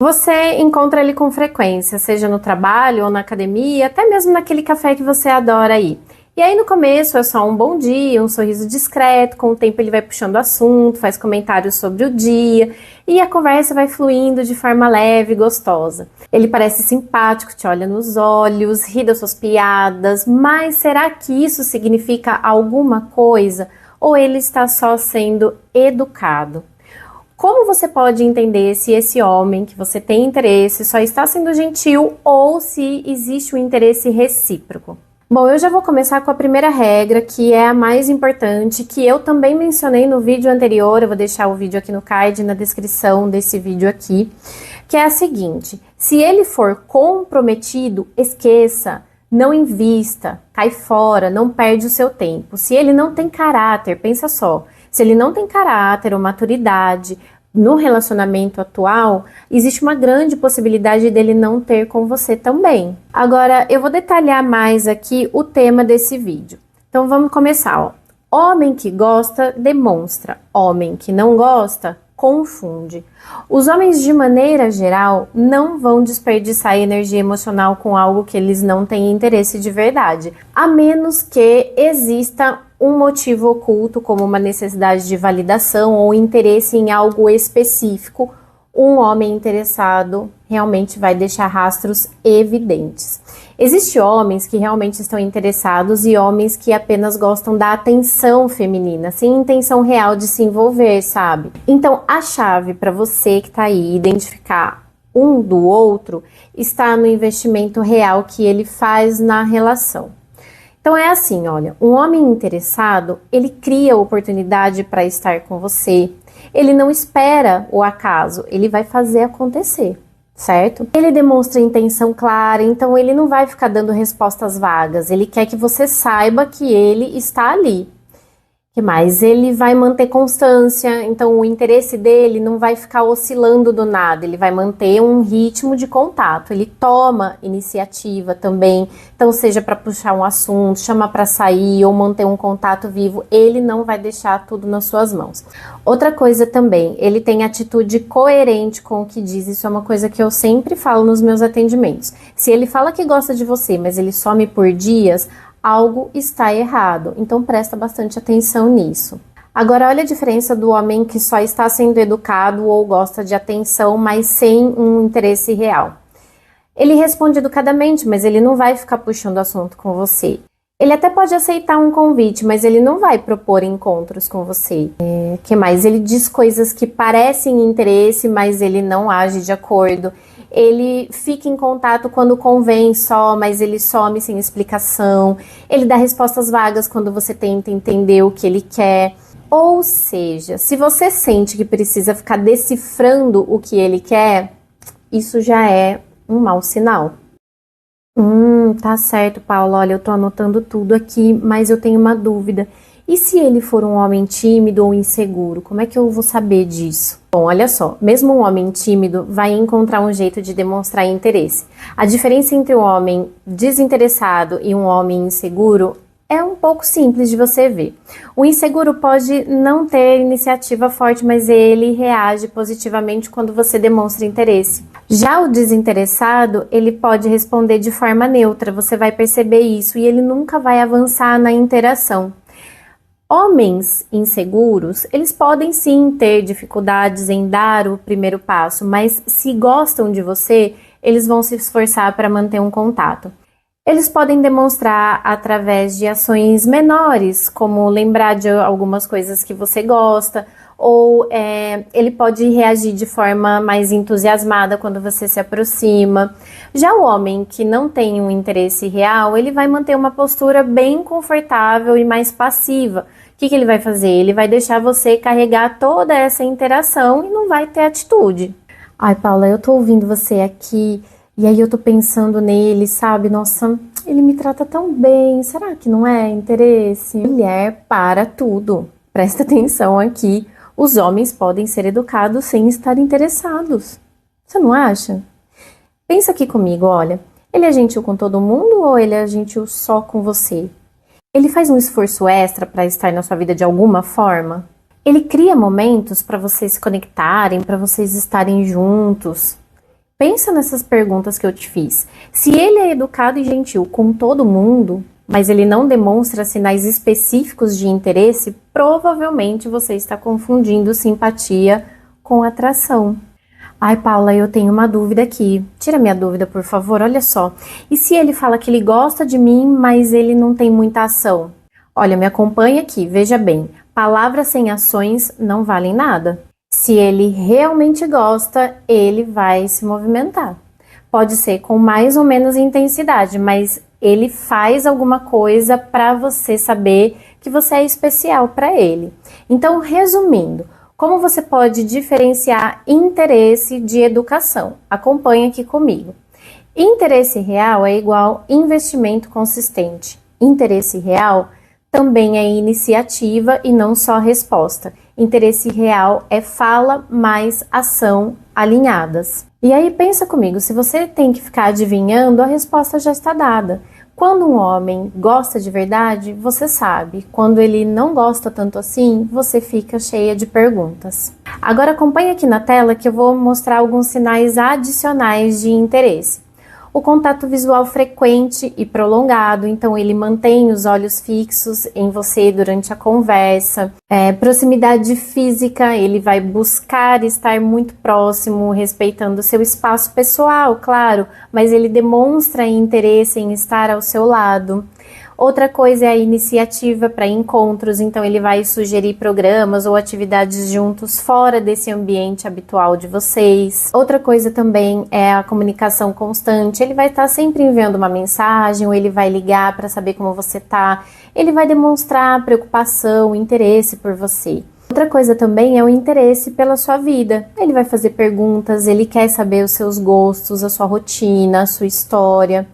Você encontra ele com frequência, seja no trabalho ou na academia, até mesmo naquele café que você adora ir. E aí no começo é só um bom dia, um sorriso discreto, com o tempo ele vai puxando assunto, faz comentários sobre o dia e a conversa vai fluindo de forma leve e gostosa. Ele parece simpático, te olha nos olhos, ri das suas piadas, mas será que isso significa alguma coisa ou ele está só sendo educado? Como você pode entender se esse homem que você tem interesse só está sendo gentil ou se existe um interesse recíproco? Bom, eu já vou começar com a primeira regra, que é a mais importante, que eu também mencionei no vídeo anterior. Eu vou deixar o vídeo aqui no card, na descrição desse vídeo aqui, que é a seguinte: se ele for comprometido, esqueça, não invista, cai fora, não perde o seu tempo. Se ele não tem caráter, pensa só, se ele não tem caráter ou maturidade no relacionamento atual, existe uma grande possibilidade dele não ter com você também. Agora, eu vou detalhar mais aqui o tema desse vídeo. Então, vamos começar, ó. Homem que gosta, demonstra. Homem que não gosta, confunde. Os homens, de maneira geral, não vão desperdiçar energia emocional com algo que eles não têm interesse de verdade, a menos que exista um motivo oculto, como uma necessidade de validação ou interesse em algo específico. Um homem interessado realmente vai deixar rastros evidentes. Existem homens que realmente estão interessados e homens que apenas gostam da atenção feminina, sem intenção real de se envolver, sabe? Então, a chave para você que tá aí identificar um do outro está no investimento real que ele faz na relação. Então é assim, olha, um homem interessado, ele cria oportunidade para estar com você, ele não espera o acaso, ele vai fazer acontecer, certo? Ele demonstra intenção clara, então ele não vai ficar dando respostas vagas, ele quer que você saiba que ele está ali. Que mais? Ele vai manter constância, então o interesse dele não vai ficar oscilando do nada, ele vai manter um ritmo de contato, ele toma iniciativa também, então seja para puxar um assunto, chamar para sair ou manter um contato vivo, ele não vai deixar tudo nas suas mãos. Outra coisa também, ele tem atitude coerente com o que diz, isso é uma coisa que eu sempre falo nos meus atendimentos. Se ele fala que gosta de você, mas ele some por dias, algo está errado, então presta bastante atenção nisso. Agora olha a diferença do homem que só está sendo educado ou gosta de atenção, mas sem um interesse real. Ele responde educadamente, mas ele não vai ficar puxando assunto com você. Ele até pode aceitar um convite, mas ele não vai propor encontros com você. Que mais? Ele diz coisas que parecem interesse, mas ele não age de acordo. Ele fica em contato quando convém só, mas ele some sem explicação. Ele dá respostas vagas quando você tenta entender o que ele quer. Ou seja, se você sente que precisa ficar decifrando o que ele quer, isso já é um mau sinal. Tá certo, Paulo. Olha, eu tô anotando tudo aqui, mas eu tenho uma dúvida. E se ele for um homem tímido ou inseguro, como é que eu vou saber disso? Bom, olha só, mesmo um homem tímido vai encontrar um jeito de demonstrar interesse. A diferença entre um homem desinteressado e um homem inseguro é um pouco simples de você ver. O inseguro pode não ter iniciativa forte, mas ele reage positivamente quando você demonstra interesse. Já o desinteressado, ele pode responder de forma neutra, você vai perceber isso, e ele nunca vai avançar na interação. Homens inseguros, eles podem sim ter dificuldades em dar o primeiro passo, mas se gostam de você, eles vão se esforçar para manter um contato. Eles podem demonstrar através de ações menores, como lembrar de algumas coisas que você gosta, ou ele pode reagir de forma mais entusiasmada quando você se aproxima. Já o homem que não tem um interesse real, ele vai manter uma postura bem confortável e mais passiva. O que ele vai fazer? Ele vai deixar você carregar toda essa interação e não vai ter atitude. Ai, Paula, eu tô ouvindo você aqui e aí eu tô pensando nele, sabe? Nossa, ele me trata tão bem, será que não é interesse? Mulher, para tudo. Presta atenção aqui. Os homens podem ser educados sem estar interessados. Você não acha? Pensa aqui comigo, olha. Ele é gentil com todo mundo ou ele é gentil só com você? Ele faz um esforço extra para estar na sua vida de alguma forma? Ele cria momentos para vocês se conectarem, para vocês estarem juntos? Pensa nessas perguntas que eu te fiz. Se ele é educado e gentil com todo mundo, mas ele não demonstra sinais específicos de interesse, provavelmente você está confundindo simpatia com atração. Ai, Paula, eu tenho uma dúvida aqui. Tira minha dúvida, por favor. Olha só. E se ele fala que ele gosta de mim, mas ele não tem muita ação? Olha, me acompanha aqui, veja bem. Palavras sem ações não valem nada. Se ele realmente gosta, ele vai se movimentar. Pode ser com mais ou menos intensidade, mas ele faz alguma coisa para você saber que você é especial para ele. Então, resumindo, como você pode diferenciar interesse de educação? Acompanhe aqui comigo. Interesse real é igual investimento consistente. Interesse real também é iniciativa e não só resposta. Interesse real é fala mais ação alinhadas. E aí pensa comigo, se você tem que ficar adivinhando, a resposta já está dada. Quando um homem gosta de verdade, você sabe. Quando ele não gosta tanto assim, você fica cheia de perguntas. Agora acompanhe aqui na tela que eu vou mostrar alguns sinais adicionais de interesse. O contato visual frequente e prolongado, então ele mantém os olhos fixos em você durante a conversa. Proximidade física, ele vai buscar estar muito próximo, respeitando seu espaço pessoal, claro, mas ele demonstra interesse em estar ao seu lado. Outra coisa é a iniciativa para encontros, então ele vai sugerir programas ou atividades juntos fora desse ambiente habitual de vocês. Outra coisa também é a comunicação constante, ele vai estar sempre enviando uma mensagem ou ele vai ligar para saber como você tá. Ele vai demonstrar preocupação, interesse por você. Outra coisa também é o interesse pela sua vida. Ele vai fazer perguntas, ele quer saber os seus gostos, a sua rotina, a sua história.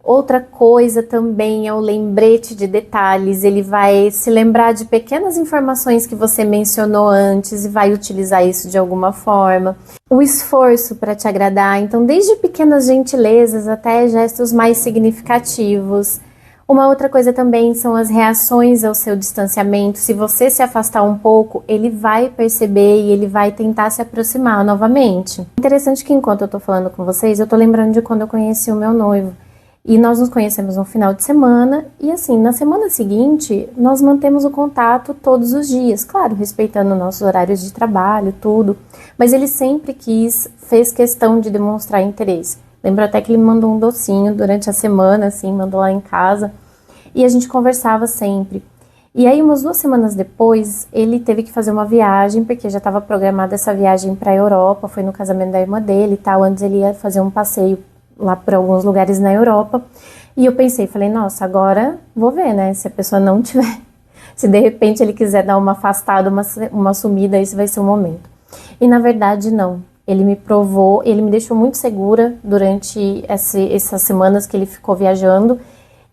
Outra coisa também é o lembrete de detalhes, ele vai se lembrar de pequenas informações que você mencionou antes e vai utilizar isso de alguma forma. O esforço para te agradar, então desde pequenas gentilezas até gestos mais significativos. Uma outra coisa também são as reações ao seu distanciamento. Se você se afastar um pouco, ele vai perceber e ele vai tentar se aproximar novamente. Interessante que enquanto eu tô falando com vocês, eu tô lembrando de quando eu conheci o meu noivo. E nós nos conhecemos no final de semana e assim, na semana seguinte, nós mantemos o contato todos os dias, claro, respeitando nossos horários de trabalho, tudo. Mas ele sempre fez questão de demonstrar interesse. Lembro até que ele mandou um docinho durante a semana, assim, mandou lá em casa. E a gente conversava sempre. E aí, umas 2 semanas depois, ele teve que fazer uma viagem, porque já estava programada essa viagem para a Europa, foi no casamento da irmã dele e tal, antes ele ia fazer um passeio lá por alguns lugares na Europa, e eu falei, nossa, agora vou ver, né, se a pessoa não tiver, se de repente ele quiser dar uma afastada, uma sumida, esse vai ser o momento. E na verdade não, ele me provou, ele me deixou muito segura durante essas semanas que ele ficou viajando,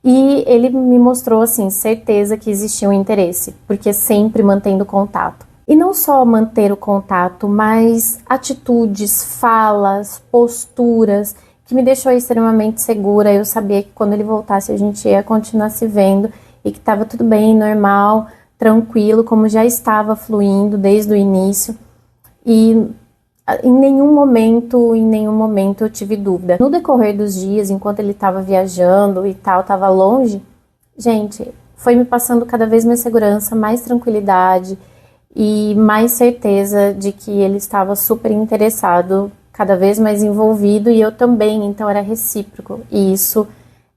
e ele me mostrou, assim, certeza que existia um interesse, porque sempre mantendo contato. E não só manter o contato, mas atitudes, falas, posturas, que me deixou extremamente segura. Eu sabia que quando ele voltasse a gente ia continuar se vendo e que estava tudo bem, normal, tranquilo, como já estava fluindo desde o início. E em nenhum momento eu tive dúvida. No decorrer dos dias, enquanto ele estava viajando e tal, estava longe, gente, foi me passando cada vez mais segurança, mais tranquilidade e mais certeza de que ele estava super interessado, cada vez mais envolvido, e eu também, então era recíproco, e isso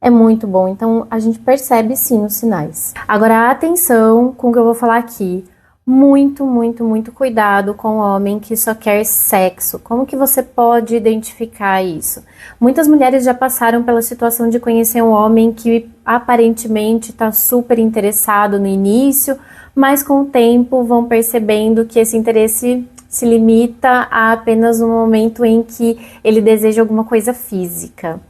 é muito bom. Então a gente percebe sim os sinais. Agora atenção com o que eu vou falar aqui, muito cuidado com o homem que só quer sexo. Como que você pode identificar isso? Muitas mulheres já passaram pela situação de conhecer um homem que aparentemente está super interessado no início, mas com o tempo vão percebendo que esse interesse se limita a apenas um momento em que ele deseja alguma coisa física.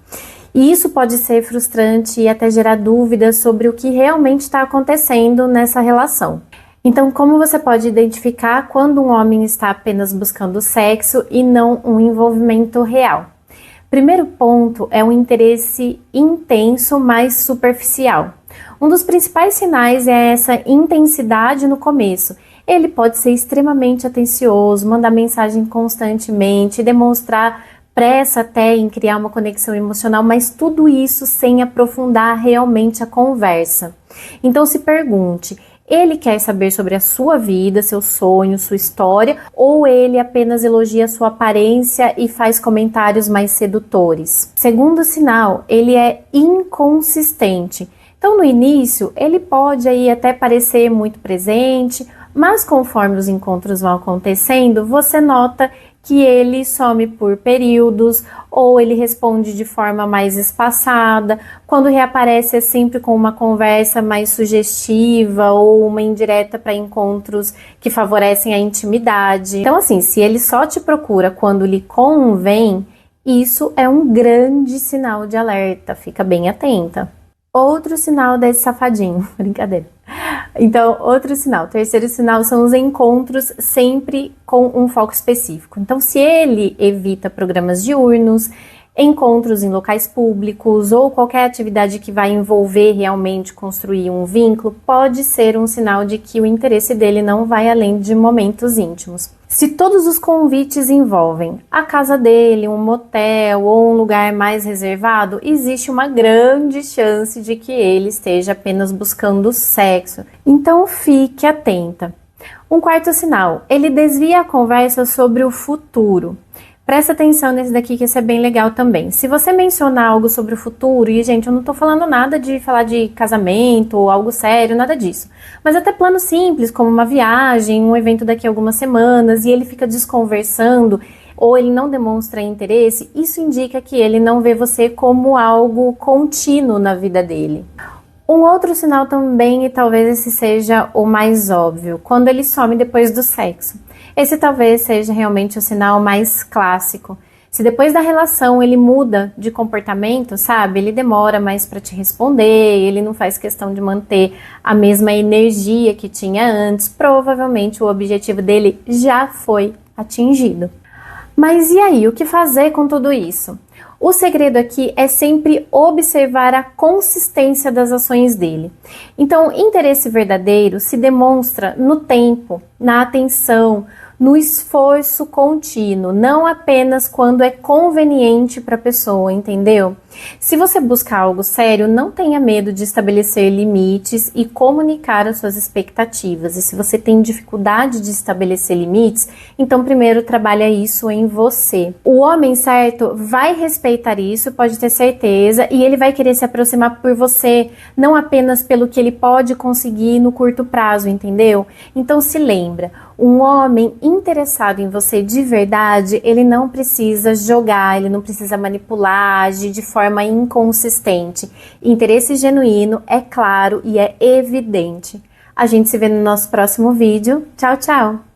E isso pode ser frustrante e até gerar dúvidas sobre o que realmente está acontecendo nessa relação. Então, como você pode identificar quando um homem está apenas buscando sexo e não um envolvimento real? Primeiro ponto é um interesse intenso, mas superficial. Um dos principais sinais é essa intensidade no começo. Ele pode ser extremamente atencioso, mandar mensagem constantemente, demonstrar pressa até em criar uma conexão emocional, mas tudo isso sem aprofundar realmente a conversa. Então se pergunte, ele quer saber sobre a sua vida, seu sonho, sua história, ou ele apenas elogia a sua aparência e faz comentários mais sedutores? Segundo sinal, ele é inconsistente. Então no início ele pode aí até parecer muito presente, mas conforme os encontros vão acontecendo, você nota que ele some por períodos ou ele responde de forma mais espaçada. Quando reaparece é sempre com uma conversa mais sugestiva ou uma indireta para encontros que favorecem a intimidade. Então assim, se ele só te procura quando lhe convém, isso é um grande sinal de alerta, fica bem atenta. Outro sinal desse safadinho, brincadeira. Então, outro sinal, terceiro sinal são os encontros sempre com um foco específico. Então, se ele evita programas diurnos, encontros em locais públicos ou qualquer atividade que vai envolver realmente construir um vínculo, pode ser um sinal de que o interesse dele não vai além de momentos íntimos. Se todos os convites envolvem a casa dele, um motel ou um lugar mais reservado, existe uma grande chance de que ele esteja apenas buscando sexo. Então fique atenta. Um quarto sinal, ele desvia a conversa sobre o futuro. Presta atenção nesse daqui que esse é bem legal também. Se você mencionar algo sobre o futuro, e gente, eu não tô falando nada de falar de casamento ou algo sério, nada disso. Mas até planos simples, como uma viagem, um evento daqui a algumas semanas, e ele fica desconversando, ou ele não demonstra interesse, isso indica que ele não vê você como algo contínuo na vida dele. Um outro sinal também, e talvez esse seja o mais óbvio, quando ele some depois do sexo. Esse talvez seja realmente o sinal mais clássico. Se depois da relação ele muda de comportamento, sabe? Ele demora mais para te responder, ele não faz questão de manter a mesma energia que tinha antes, provavelmente o objetivo dele já foi atingido. Mas e aí, o que fazer com tudo isso? O segredo aqui é sempre observar a consistência das ações dele. Então, interesse verdadeiro se demonstra no tempo, na atenção, no esforço contínuo, não apenas quando é conveniente para a pessoa, entendeu? Se você buscar algo sério, não tenha medo de estabelecer limites e comunicar as suas expectativas. E se você tem dificuldade de estabelecer limites, então primeiro trabalha isso em você. O homem certo vai respeitar isso, pode ter certeza, e ele vai querer se aproximar por você, não apenas pelo que ele pode conseguir no curto prazo, entendeu? Então se lembra, um homem interessado em você de verdade, ele não precisa jogar, ele não precisa manipular, agir de forma inconsistente. Interesse genuíno é claro e é evidente. A gente se vê no nosso próximo vídeo. Tchau, tchau!